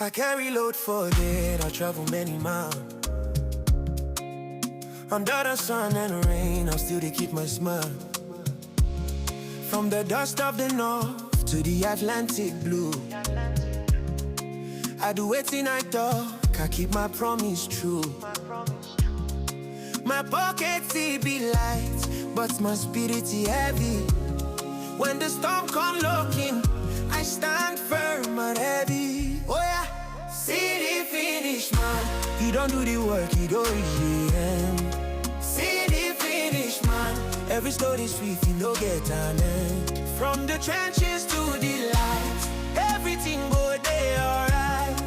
I carry load for dead, I travel many miles. Under the sun and rain, I'll still keep my smile. From the dust of the north to the Atlantic blue, I do it in I talk, I keep my promise true. My pockets be light, but my spirit heavy. When the storm come looking, I stand firm and heavy. Oh yeah, see the finish, man. You don't do the work, you don't reach the end. See the finish, man. Every story sweet, you don't get an end. From the trenches to the light, everything go there alright.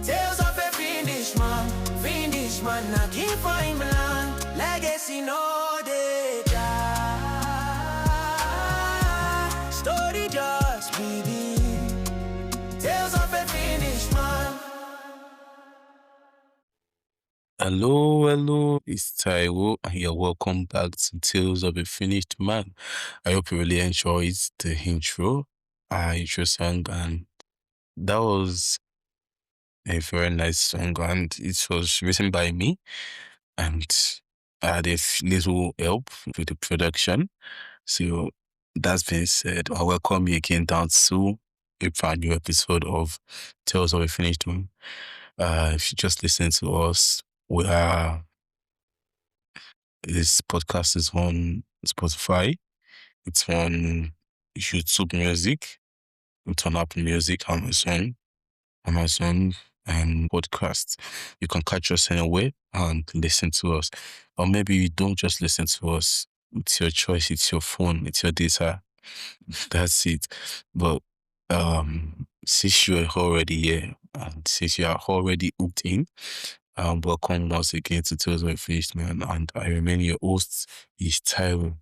Tales of a finish, man. Finish, man, I keep finding land. Legacy no they die. Story just begin. Tales of a finish, man. Hello, it's Taiwo, and you're welcome back to Tales of a Finished Man. I hope you really enjoyed the intro song, and that was a very nice song, and it was written by me, and I had a little help with the production. So that being said, I welcome you again down to a brand new episode of Tales of a Finished Man. If you just listen to us, this podcast is on Spotify, it's on YouTube Music, it's on Apple Music, Amazon, and podcast. You can catch us anywhere and listen to us. Or maybe you don't just listen to us. It's your choice, it's your phone, it's your data. That's it. But since you're already here and since you are already hooked in, welcome once again to Tales of a Finished Man, and I remain your host, is Tyler.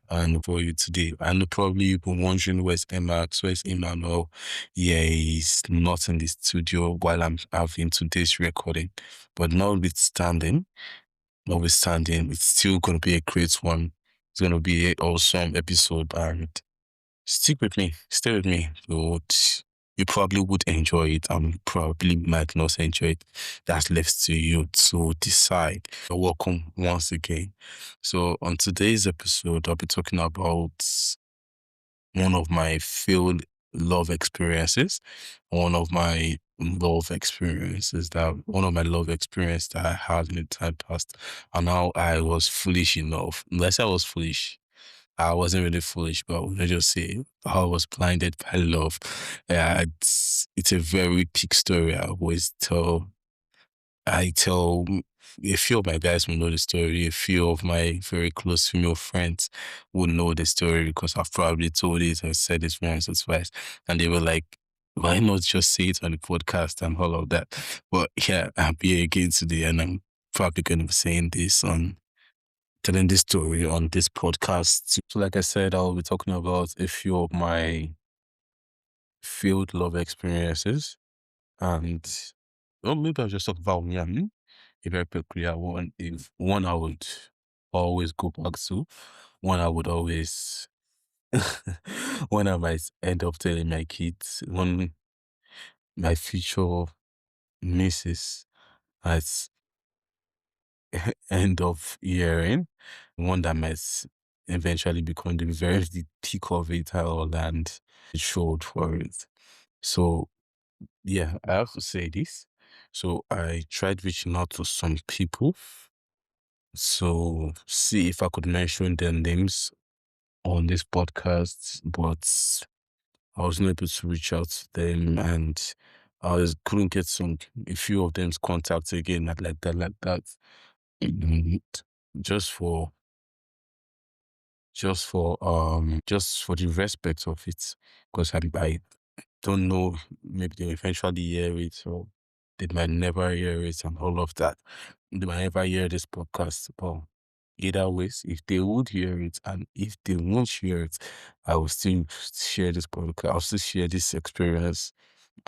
And for you today, I know probably you've been wondering where's Emax, where's Emmanuel. Yeah, he's not in the studio while I'm having today's recording. But notwithstanding, it's still going to be a great one. It's going to be an awesome episode, and stick with me, stay with me. You probably would enjoy it and probably might not enjoy it. That's left to you to decide. You're welcome once again. So on today's episode, I'll be talking about one of my failed love experiences. One of my love experiences that I had in the time past. And how I was foolish enough. Unless I was foolish. I wasn't really foolish, but let's just say I was blinded by love. Yeah, it's a very big story. I tell a few of my guys will know the story. A few of my very close female friends will know the story because I've probably told it and said it once or twice, and they were like, "Why not just say it on the podcast and all of that?" But yeah, I'm here again today, and I'm probably going to be saying this on telling this story on this podcast. So like I said, I'll be talking about a few of my failed love experiences. And maybe I'll just talk about one, a very peculiar one. If one I would always go back to, one I would always one I might end up telling my kids, one my future missus might end up hearing, one that might eventually become the very peak of it all and showed for it. So yeah, I have to say this. So I tried reaching out to some people so see if I could mention their names on this podcast, but I wasn't able to reach out to them, and couldn't get a few of them's contacts again, not like that. Mhm. Just for the respect of it, because I don't know, maybe they'll eventually hear it, or they might never hear it and all of that. They might never hear this podcast, but either ways, if they would hear it and if they won't hear it, I will still share this podcast. I'll still share this experience,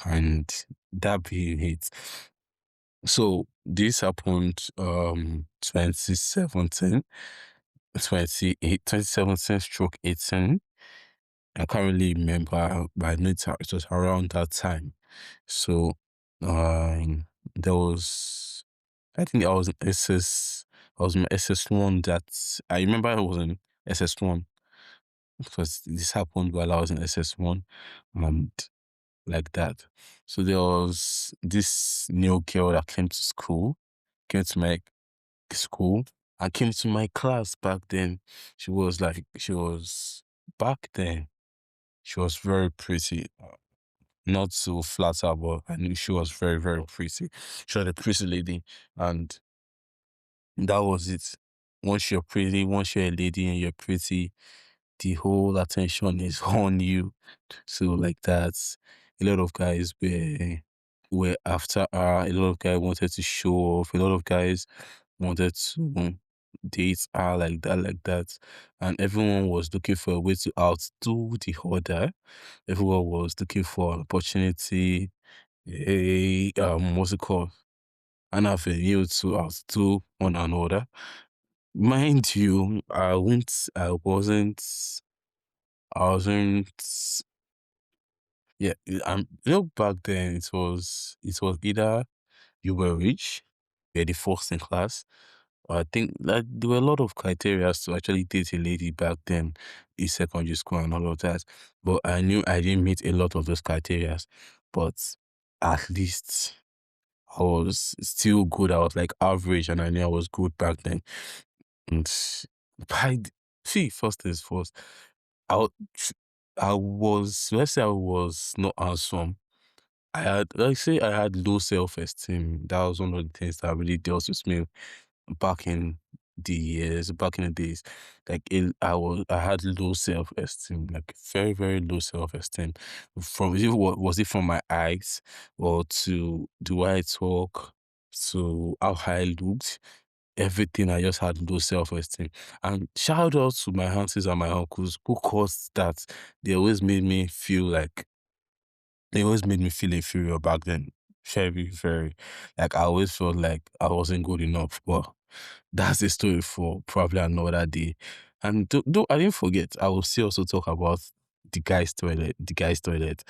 and that being it. So this happened 2017 stroke 18. I can't really remember, but I know it was around that time. So Um, there was, I think I was in SS. I was in SS1. That I remember I was in SS1 because this happened while I was in SS1, and like that. So there was this new girl that came to my school, and came to my class back then. She was back then. She was very pretty. Not to flatter, but I knew she was very, very pretty. She was a pretty lady, and that was it. Once you're pretty, once you're a lady and you're pretty, the whole attention is on you. So like that, a lot of guys were after her. A lot of guys wanted to show off. A lot of guys wanted to date her like that. And everyone was looking for a way to outdo the other. Everyone was looking for an opportunity, what's it called? An avenue to outdo one another. Mind you, I wasn't, yeah, back then it was either you were rich, you're the first in class. I think that there were a lot of criteria to actually date a lady back then in secondary school and all of that. But I knew I didn't meet a lot of those criteria. But at least I was still good. I was like average and I knew I was good back then. And by see, first things first, I, wa- let's say I was not handsome. Let's say I had low self-esteem. That was one of the things that really dealt with me back in back in the days. I had low self-esteem, like very, very low self-esteem. Was it from my eyes or to the way I talk, to how I looked? Everything, I just had low self-esteem. And shout out to my aunties and my uncles who caused that. They always made me feel like they always made me feel inferior back then. Very, very. Like I always felt like I wasn't good enough. But that's a story for probably another day. And I didn't forget, I will still also talk about the guy's toilet. The guy's toilet.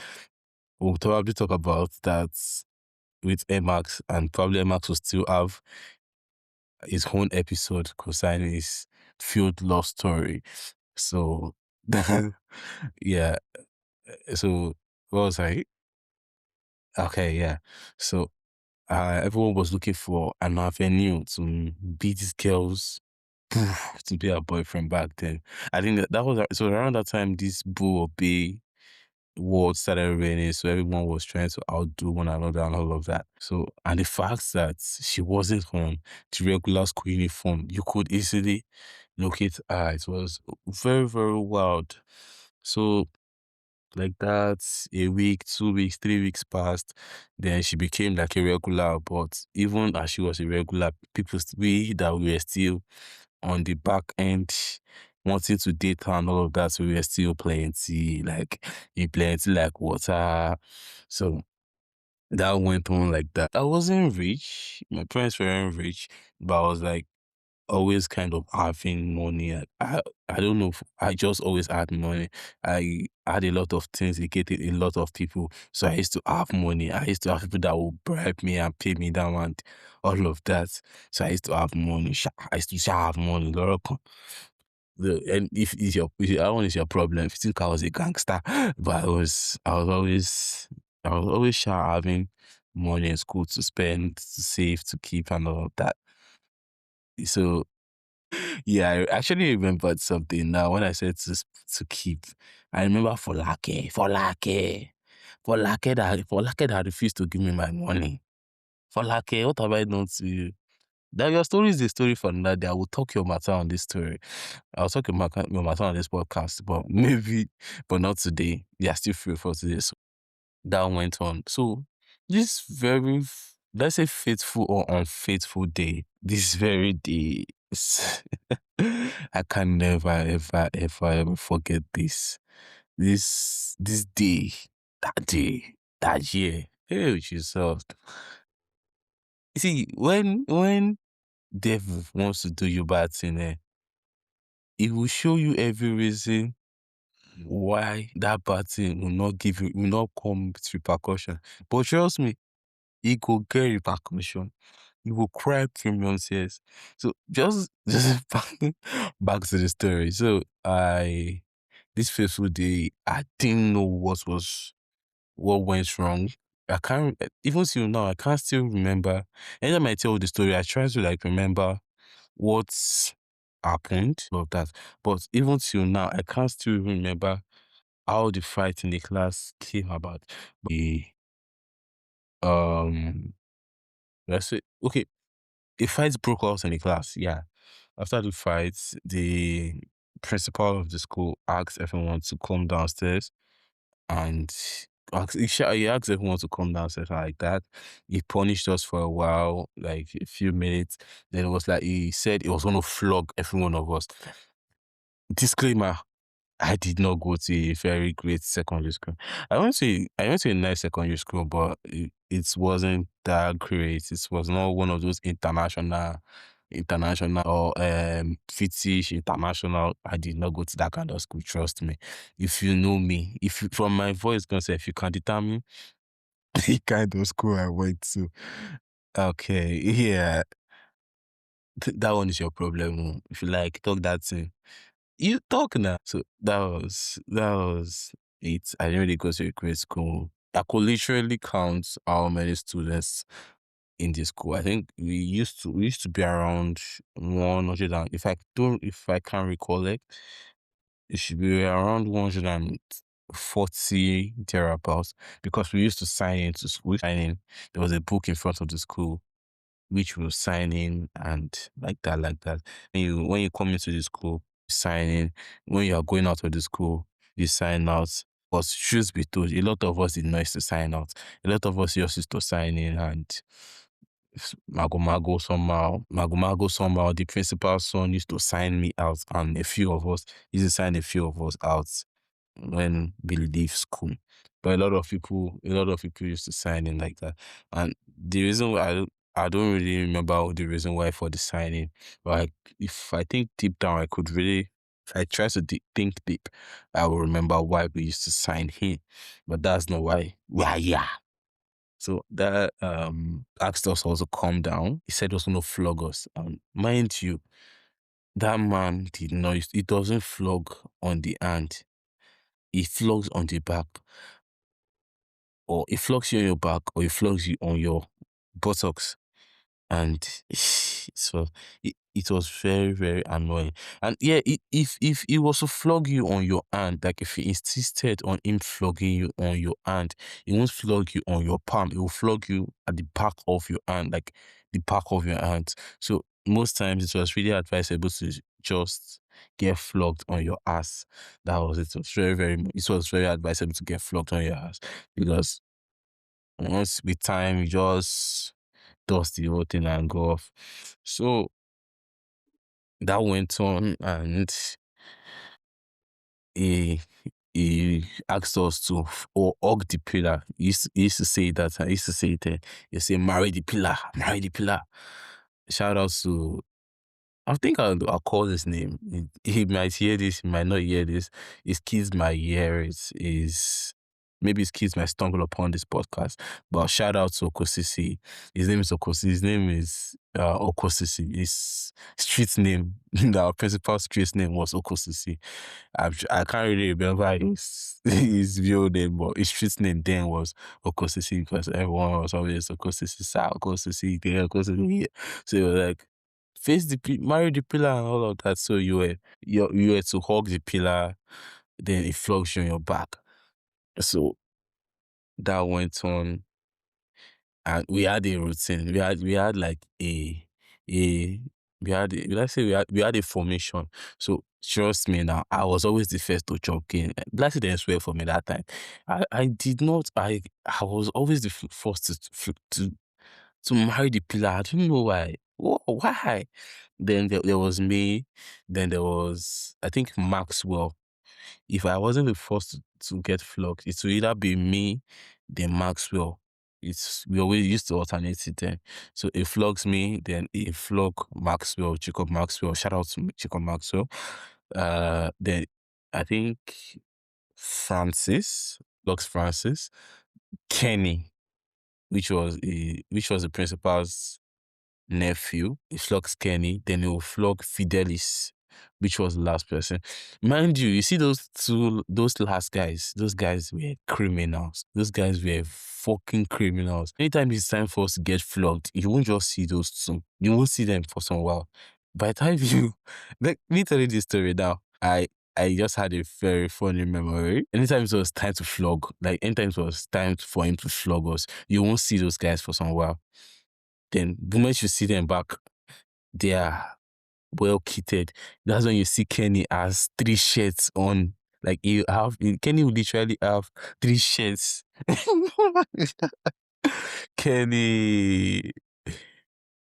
We'll probably talk about that with Emax, and probably Emax will still have his own episode concerning his field love story. So, yeah. So, what was I? Okay, yeah. So, everyone was looking for an avenue to be these girls, to be a boyfriend back then. I think that was so around that time. This boo or bay word started raining, so everyone was trying to outdo one another and all of that. So, and the fact that she wasn't on the regular school uniform, you could easily locate her. It was very, very wild. So, like that, a week, 2 weeks, 3 weeks passed. Then she became like a regular. But even as she was a regular, we that we were still on the back end wanting to date her and all of that. So we were still plenty, like in plenty like water. So that went on like that. I wasn't rich. My parents weren't rich, but I was like always kind of having money. I don't know. I just always had money. I had a lot of things. It gated a lot of people. So I used to have money. I used to have people that would bribe me and pay me down and all of that. So I used to have money. I used to have money. And if that one is your problem, if you think I was a gangster, but I was always shy having money in school to spend, to save, to keep, and all of that. So yeah, I actually remembered something now when I said to keep. I remember for that refused to give me my money. For what have I done to you? That your story is the story for another day. I will talk your matter on this story. I'll talk your matter on this podcast, but maybe, but not today. You are still free for today. So that went on. So this very, let's say, faithful or unfaithful day, this very day, I can never, ever, ever, ever forget this. This day, that year. Hey, Jesus. You see, when devil wants to do you bad thing, it will show you every reason why that bad thing will not come with repercussion. But trust me, he go get repercussion. You will cry premium tears. So just back to the story. So I this fateful day, I didn't know what went wrong. I can't even till now, I can't still remember. Anytime I tell the story, I try to like remember what's happened of that. But even till now, I can't still remember how the fight in the class came about. The um let's say okay, a fight broke out in the class, yeah. After the fight, the principal of the school asked everyone to come downstairs and he asked everyone to come downstairs and like that. He punished us for a while, like a few minutes. Then it was like he said he was going to flog every one of us. Disclaimer: I did not go to a very great secondary school. I went to a nice secondary school, but it wasn't that great. It was not one of those international or British international. I did not go to that kind of school. Trust me. If you know me, if you, from my voice, gonna say if you can determine the kind of school I went to, okay, yeah, that one is your problem. Oh. If you like talk that thing, you talk now. So that was it. I didn't really go to a great school. I could literally count how many students in the school. I think we used to be around 100 and if I can recall it should be around 140 thereabouts because we used to sign in to school. Sign in. There was a book in front of the school which will sign in and like that, like that. When you come into the school, you sign in. When you are going out of the school, you sign out. But truth be told, a lot of us did not used to sign out. A lot of us just used to sign in and mago somehow. The principal's son used to sign me out, and a few of us used to sign a few of us out when we leave school. But a lot of people used to sign in like that. And the reason why I don't really remember the reason why for the signing. But if I think deep down, I could really, if I try to think deep, I will remember why we used to sign in. But that's not why we are here. So that asked us all to calm down. He said he was going to flog us. And mind you, that man did not. He doesn't flog on the hand. He flogs on the back, or he flogs you on your back, or he flogs you on your buttocks. And so it was very, very annoying. And yeah, if he was to flog you on your hand, like if he insisted on him flogging you on your hand, he won't flog you on your palm. He will flog you at the back of your hand, like the back of your hand. So most times it was really advisable to just get flogged on your ass. That was it. It was very advisable to get flogged on your ass because once with time you just dust the whole thing and go off. So that went on and he he asked us to or hug the pillar. He used to say that. I used to say it. He say marry the pillar, marry the pillar. Shout out to, I think I'll call his name. He might hear this, he might not hear this. His kids might hear it. Maybe his kids might stumble upon this podcast. But shout out to Okosisi. His name is Okosisi. His name is Okosisi. His street name, our principal street name was Okosisi. I can't really remember his real name, but his street name then was Okosisi because everyone was always Okosisi, sir, Okosisi, there, Okosisi. So it was like, marry the pillar and all of that. So you were to hug the pillar, then it flogs you on your back. So that went on, and we had a routine. We had like a we had let's say we had a formation. So trust me now, I was always the first to chop in. Let's say they didn't swear for me that time. I did not. I was always the first to marry the pillar. I don't know why. Why? Then there was me. Then there was, I think, Maxwell. If I wasn't the first to get flogged, it would either be me, then Maxwell. We always used to alternate it then. So it flogs me, then it flog Maxwell, Jacob Maxwell. Shout out to Jacob Maxwell. Then I think Francis, flogs Francis, Kenny. which was the principal's nephew. He flogs Kenny, then he will flog Fidelis, which was the last person. Mind you, you see those last guys, those guys were criminals. Those guys were fucking criminals. Anytime it's time for us to get flogged, you won't just see those two. You won't see them for some while. By the time you let me tell you this story now. I just had a very funny memory. Anytime it was time to flog, like anytime it was time for him to flog us, you won't see those guys for some while. Then the moment you see them back, they are well kitted. That's when you see Kenny has 3 shirts on. Like Kenny will literally have 3 shirts. Kenny.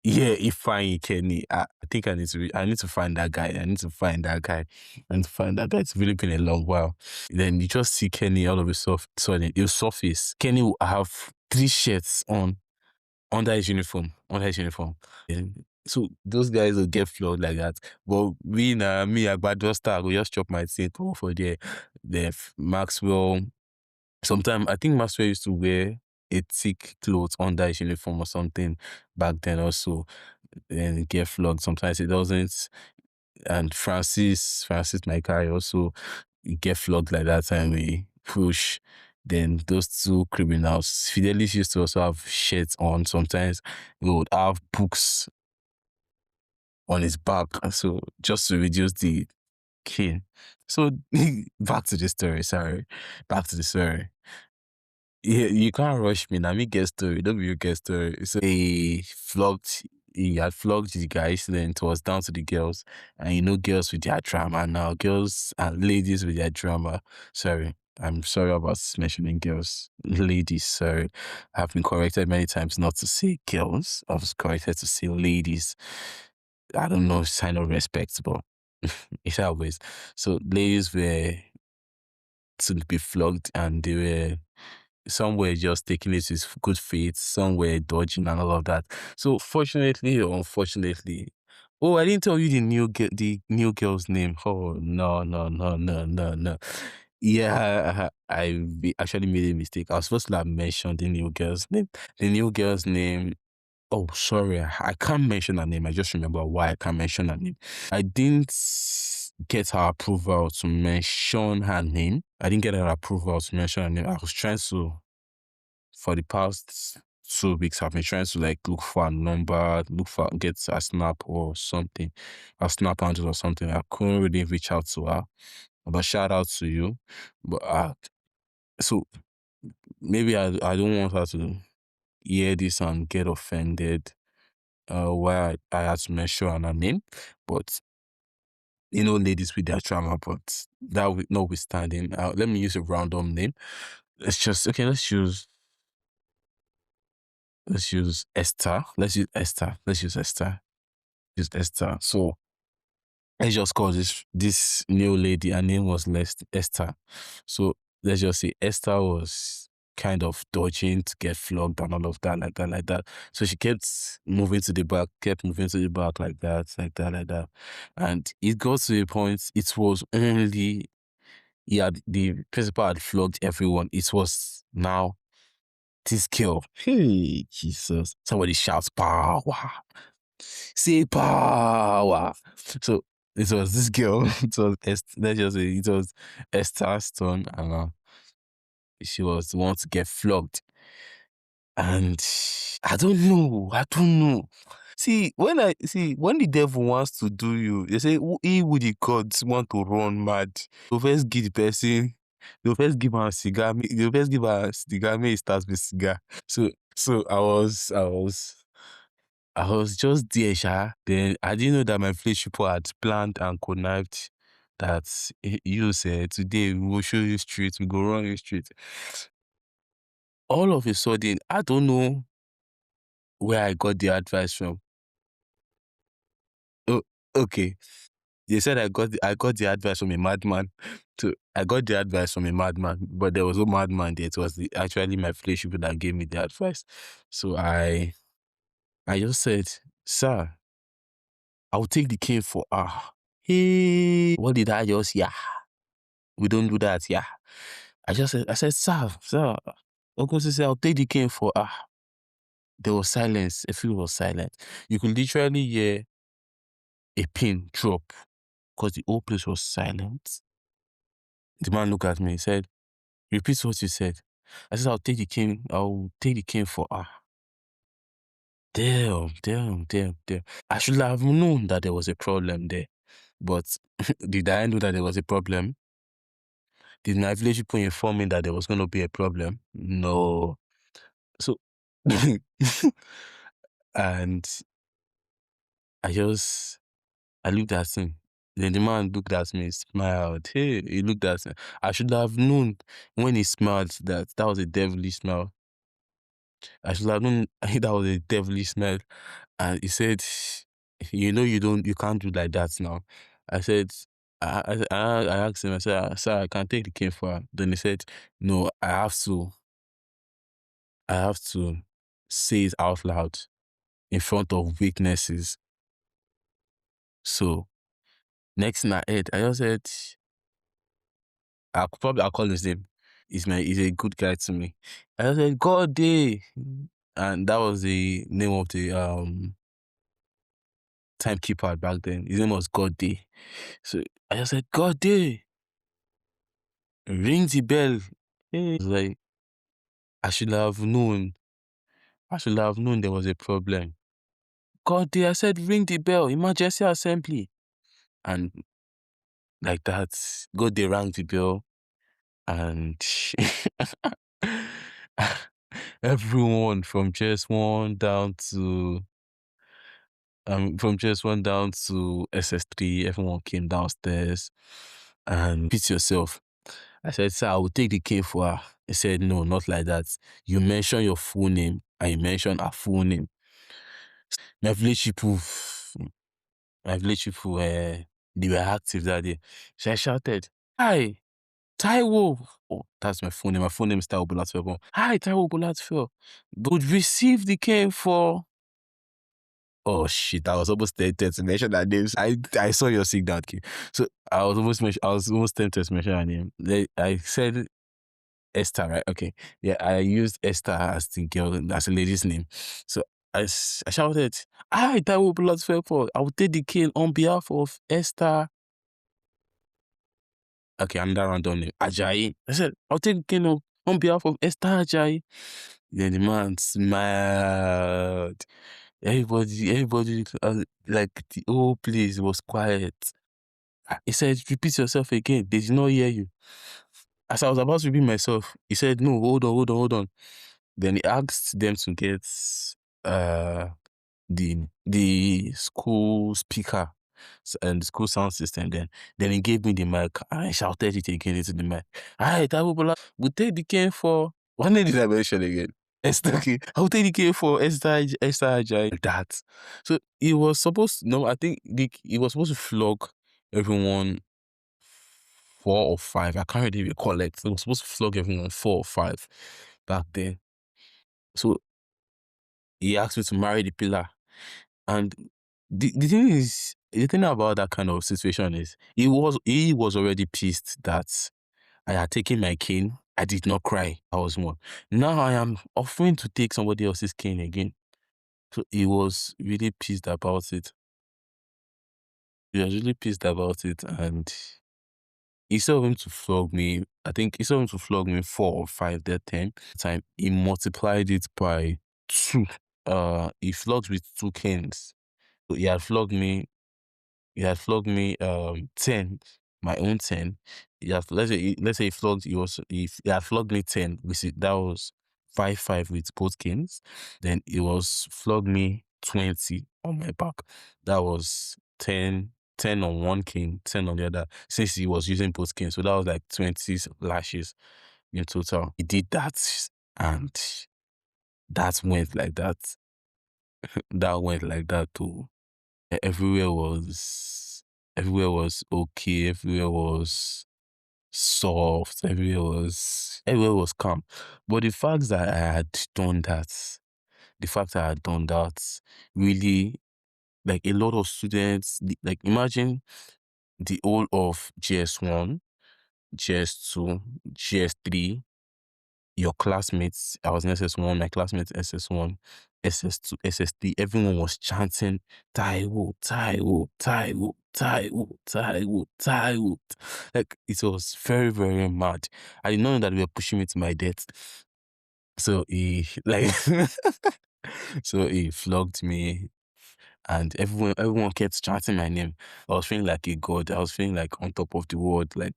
Yeah, he fine Kenny. I think I need to find that guy. I need to find that guy. It's really been a long while. Then you just see Kenny all of a sudden, he'll surface. Kenny will have 3 shirts on under his uniform. So those guys will get flogged like that. But me, Agbadosta, I will just chop my teeth for the Maxwell. Sometimes I think Maxwell used to wear a thick cloth under his uniform or something back then also. And get flogged. Sometimes it doesn't. And Francis my guy also get flogged like that time we push. Then those 2 criminals. Fidelis used to also have shirts on. Sometimes he would have books on his back. So just to reduce the cane. So back to the story, sorry. Back to the story. Yeah, you can't rush me. Now me get story. Don't be you get story. So he had flogged the guys, then it was down to the girls. And you know girls with their drama now. Girls and ladies with their drama. Sorry. I'm sorry about mentioning girls. Ladies, sorry. I've been corrected many times not to say girls. I was corrected to say ladies. I don't know, sign of respect, but it's always. So ladies were to be flogged and they were some were just taking it with good faith, some were dodging and all of that. So fortunately or unfortunately, oh, I didn't tell you the new girl's name. Oh no. Yeah, actually made a mistake. I was supposed to have mentioned the new girl's name. The new girl's name. Oh, sorry, I can't mention her name. I just remember why I can't mention her name. I didn't get her approval to mention her name. I was trying to, for the past 2 weeks, I've been trying to like look for a number, get a snap or something, a snap handle or something. I couldn't really reach out to her. But shout out to you. But so maybe I don't want her to hear this and get offended. Why I had to mention her name, but you know, ladies with their trauma. But that notwithstanding, let me use a random name. Let's use Esther. Use Esther. So let's just call this new lady. Her name was Esther. So let's just say Esther was kind of dodging to get flogged and all of that, like that. So she kept moving to the back, like that. And it got to a point, it was only, the principal had flogged everyone. It was now this girl. Hey, Jesus. Somebody shouts, power. Say power. So it was this girl. Let's just say it was Esther's turn, and she was the one to get flogged. And I don't know. See, when the devil wants to do you, they say he with the gods want to run mad. They'll first give the person, they'll first give her a cigar, may he starts with cigar. So I was just there, sha. Then I didn't know that my village people had planned and connived that you said today we will show you street, we go run you street. All of a sudden, I don't know where I got the advice from. Oh, okay. They said I got the advice from a madman. So I got the advice from a madman, but there was no madman there. It was actually my village people that gave me the advice. So I just said, sir, I'll take the cane for Hey, what did I just, yeah. We don't do that, yeah. I said, sir, Ogunsi said, I'll take the cane for there was silence. Everything was silent. You could literally hear a pin drop because the whole place was silent. The man looked at me. He said, "Repeat what you said." I said, I'll take the cane for her. Damn. I should have known that there was a problem there. But did I know that there was a problem? Did my village people inform me that there was going to be a problem? No. So, and I looked at him. Then the man looked at me, smiled. Hey, he looked at me. I should have known when he smiled that was a devilish smile. I should have known that was a devilish smile. And he said, you can't do like that now. I said, I asked him, I said, sir, I can take the cane for her. Then he said, no, I have to say it out loud in front of witnesses. So next thing I heard, I just said, I'll call his name. He's a good guy to me. I just said, God day. And that was the name of the timekeeper back then. His name was God day. So I just said, God day. Ring the bell. Hey. I was like, I should have known there was a problem. God day, I said, ring the bell, emergency assembly. And like that, God day rang the bell. And everyone from just one down to SS3, everyone came downstairs and repeat yourself. I said, sir, I will take the cane for her. He said, no, not like that. You mention your full name and you mention her full name. My village people, they were active that day. So I shouted, hi, Taiwo. Oh, that's my full name. My full name is Taiwo Bolatfeo. Hi, Taiwo Bolatfeo. Would receive the cane for... Oh shit! I was almost tempted to mention that name. I saw your signal, kid. So I was almost tempted to mention her name. I said Esther, right? Okay, yeah. I used Esther as the girl, as a lady's name. So I shouted, "I Taiwo Bloodfeather. I will take the cane on behalf of Esther." Okay, another random name, Ajayi. I said, "I'll take the cane on behalf of Esther Ajayi." Then the man smiled. Everybody, like the whole place was quiet. He said, repeat yourself again. They did not hear you. As I was about to repeat myself, he said, no, hold on. Then he asked them to get the school speaker and the school sound system. Then he gave me the mic. I shouted it again into the mic. Alright, we'll take the cane for... What name did I mention again? Esther. I'll take the cane for Esther Ajayi. Like that. So he was supposed to... No, I think he was supposed to flog everyone 4 or 5. I can't really recollect. He was supposed to flog everyone 4 or 5 back then. So he asked me to marry the pillar. And the thing about that kind of situation is he was already pissed that I had taken my cane. I did not cry. I was one. Now I am offering to take somebody else's cane again. So he was really pissed about it. And instead of him to flog me, I think instead of him to flog me 4 or 5 that time, he multiplied it by 2. He flogged with 2 canes. So he had flogged me 10, my own 10. Let's say he had flogged me 10, that was 5 with both canes. Then he was flogged me 20 on my back. That was 10 on one cane, 10 on the other, since he was using both canes. So that was like 20 lashes in total. He did that, and that went like that. That went like that too. Everywhere was okay. Everywhere was soft. Everywhere was calm. But the fact that I had done that, really, like, a lot of students, like, imagine the whole of GS1, GS2, GS3, your classmates. I was in SS1, my classmates SS1, SS2, SS3, everyone was chanting Taiwo, Taiwo, Taiwo, Taiwo, Taiwo, Taiwo. Like it was very, very mad. I didn't know that they were pushing me to my death. So he like so he flogged me and everyone kept chanting my name. I was feeling like a god. I was feeling like on top of the world, like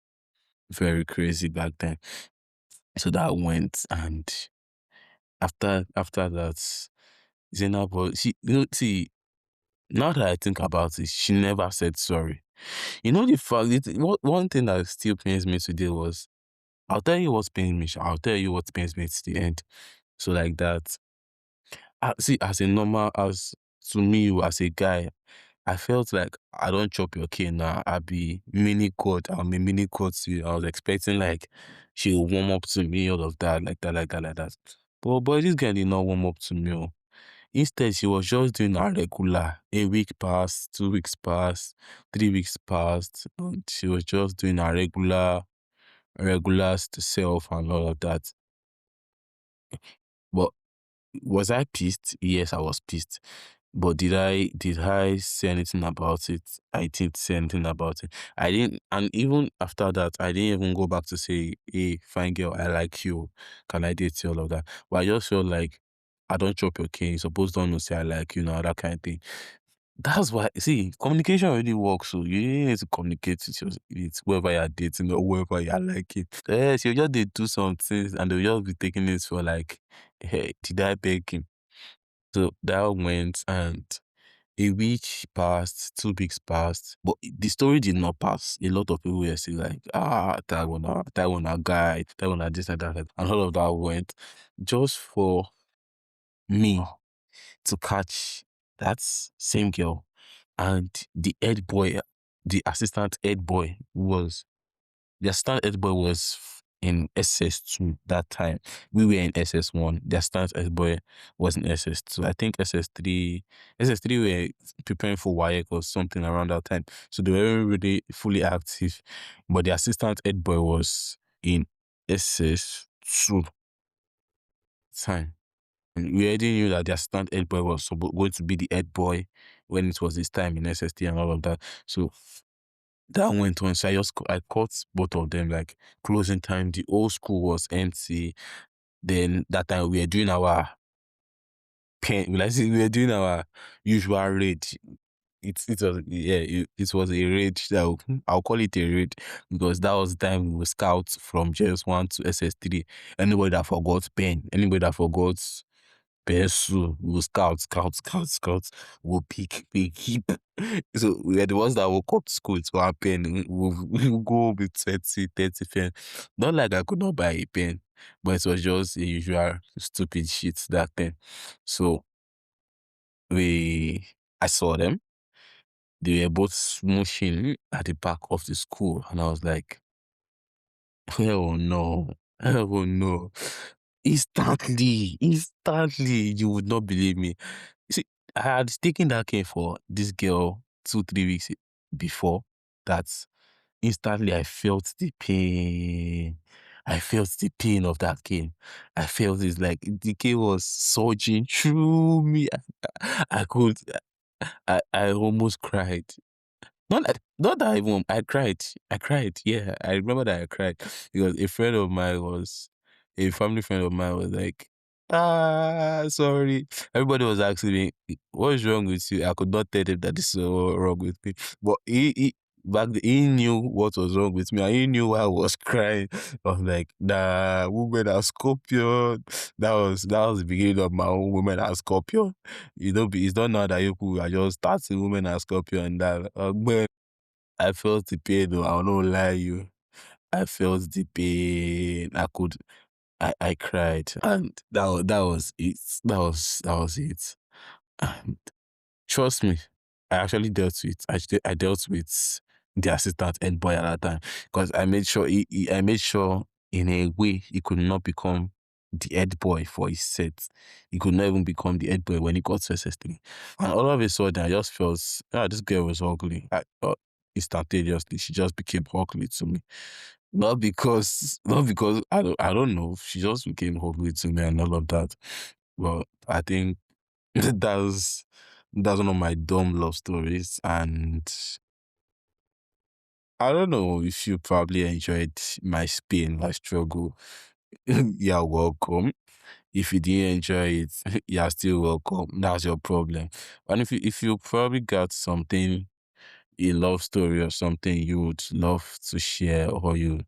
very crazy back then. So that went, and after that, Zainab was she see, now that I think about it, she never said sorry. You know the fact one thing that still pains me today was I'll tell you what pains me, I'll tell you what pains me to the end. So like that. See, as a normal, as to me, as a guy, I felt like I don't chop your cane now. I be mini god. I'm a mini god to you. I was expecting like she will warm up to me, all of that, like that, like that, like that. But boy, this girl did not warm up to me. Oh. Instead, she was just doing her regular. A week passed, 2 weeks passed, 3 weeks passed. And she was just doing her regular self and all of that. But was I pissed? Yes, I was pissed. But did I say anything about it? I didn't say anything about it. I didn't, and even after that, I didn't even go back to say, hey, fine girl, I like you. Can I date you? All of that. But I just felt like I don't chop your cane. You supposed don't know say I like you now, that kind of thing. That's why, see, communication already works. So you need to communicate with whoever you're dating or whoever you're liking. Yes, you just did do some things and they'll just be taking this for like, hey, did I beg him? So that went, and a week passed, 2 weeks passed, but the story did not pass. A lot of people were still like, that one a guy, that one a this and that. And all of that went just for me to catch that same girl. And the head boy, the assistant head boy the assistant head boy was in SS2 that time. We were in SS1. The assistant head boy was in SS2. I think SS3 were preparing for WAEC or something around that time. So they weren't really fully active. But the assistant head boy was in SS2 time. And we already knew that the assistant head boy was going to be the head boy when it was his time in SST and all of that. So that went on. So I caught both of them like closing time. The old school was empty. Then that time we were doing our we were doing our usual raid. It was a raid. I'll call it a raid because that was the time we were scouts from JS1 to SS3. Anybody that forgot pen, anybody that forgot Pesu, we'll scout, we'll keep. So we are the ones that woke up to school to our pen. We'll go with 30 pen. Not like I could not buy a pen, but it was just a usual stupid shit that then. So I saw them. They were both smooshing at the back of the school, and I was like, hell no, hell no. Instantly, you would not believe me. You see, I had taken that cane for this girl 2, 3 weeks before that. Instantly, I felt the pain. I felt the pain of that cane. I felt it like the cane was surging through me. I could, I almost cried. Not that I even, I cried. Yeah, I remember that I cried because a family friend of mine was like, sorry. Everybody was asking me, what's wrong with you? I could not tell him that this is wrong with me. But back then, he knew what was wrong with me and he knew why I was crying. I was like, nah, women are scorpion. That was the beginning of my own women are scorpion. It's not now that you are just starting women are scorpion and that. I felt the pain though, I'll not lie you. I felt the pain. I cried. And that was it. That was it. And trust me, I actually dealt with I dealt with the assistant head boy at that time. Because I made sure I made sure in a way he could not become the head boy for his set. He could not even become the head boy when he got to SS3. And all of a sudden I just felt this girl was ugly. Instantaneously she just became ugly to me. Not because I don't know. She just became ugly to me and all of that. Well, I think that's that's one of my dumb love stories, and I don't know if you probably enjoyed my pain, my struggle. You're welcome. If you didn't enjoy it, you're still welcome. That's your problem. And if you probably got something, a love story or something you would love to share, or you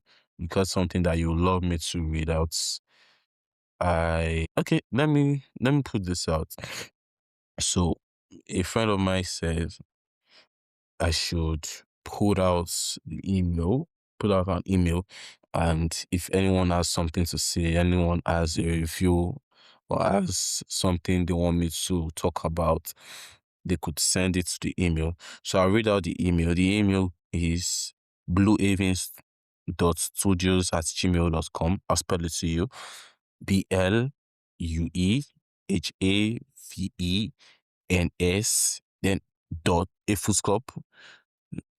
got something that you would love me to read out, I okay, let me put this out. So a friend of mine said I should put out put out an email, and if anyone has something to say, anyone has a review or has something they want me to talk about, they could send it to the email. So I'll read out the email. The email is bluehavens.studios@gmail.com. I'll spell it to you. BLUEHAVENS, then dot a full stop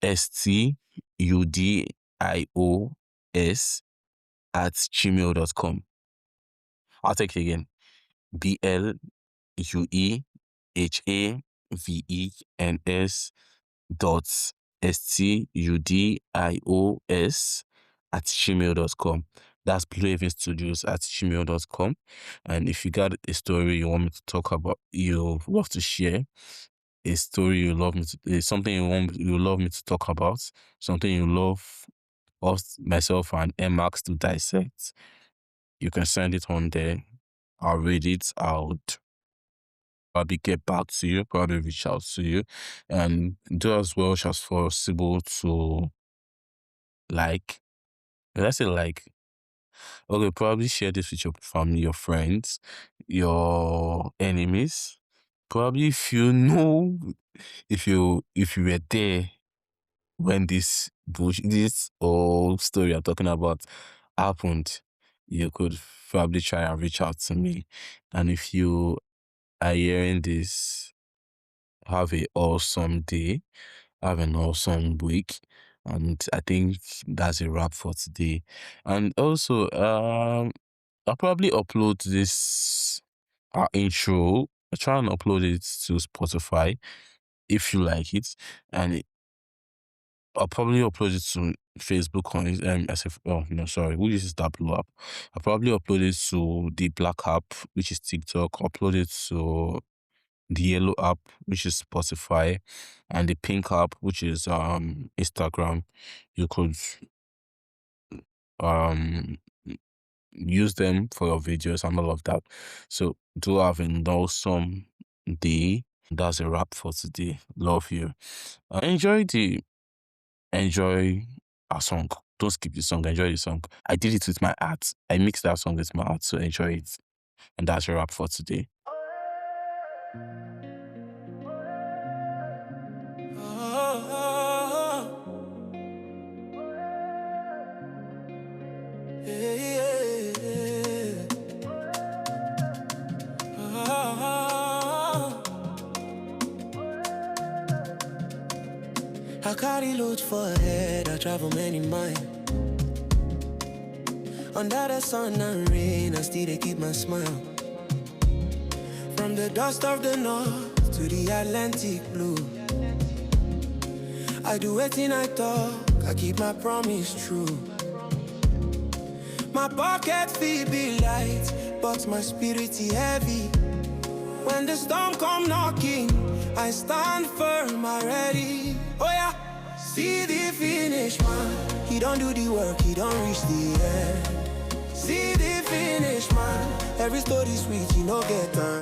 studios@gmail.com. I'll take it again. BLUEHAVENS dot studios@gmail.com. That's bluehavenstudios@gmail.com. And if you got a story you want me to talk about, you love to share, a story you love me to, something you love me to talk about, something you love us, myself and Max to dissect, you can send it on there. I'll read it out. Probably get back to you, probably reach out to you, and do as well as possible to like, let's say like, okay, probably share this with your family, your friends, your enemies. Probably if you know, if you were there when this whole story I'm talking about happened, you could probably try and reach out to me. And if you are hearing this, have a awesome day, have an awesome week. And I think that's a wrap for today. And also, I'll probably upload this intro. I try and upload it to Spotify if you like it, and I'll probably upload it to Facebook on it. As if, oh no, sorry, who uses that blue app? I'll probably upload it to the black app, which is TikTok. Upload it to the yellow app, which is Spotify, and the pink app, which is Instagram. You could um use them for your videos and all of that. So do have an awesome day. That's a wrap for today. Love you. Enjoy our song. Don't skip the song. Enjoy the song. I did it with my heart. I mixed that song with my heart, so enjoy it. And that's a wrap for today. I carry loads for head, I travel many miles. Under the sun and rain, I still they keep my smile. From the dust of the north to the Atlantic blue, I do everything I talk, I keep my promise true. My pocket feel be light, but my spirit is heavy. When the storm come knocking, I stand firm already. Oh yeah, see the finish man. He don't do the work, he don't reach the end. See the finish man. Every story sweet, you know get done.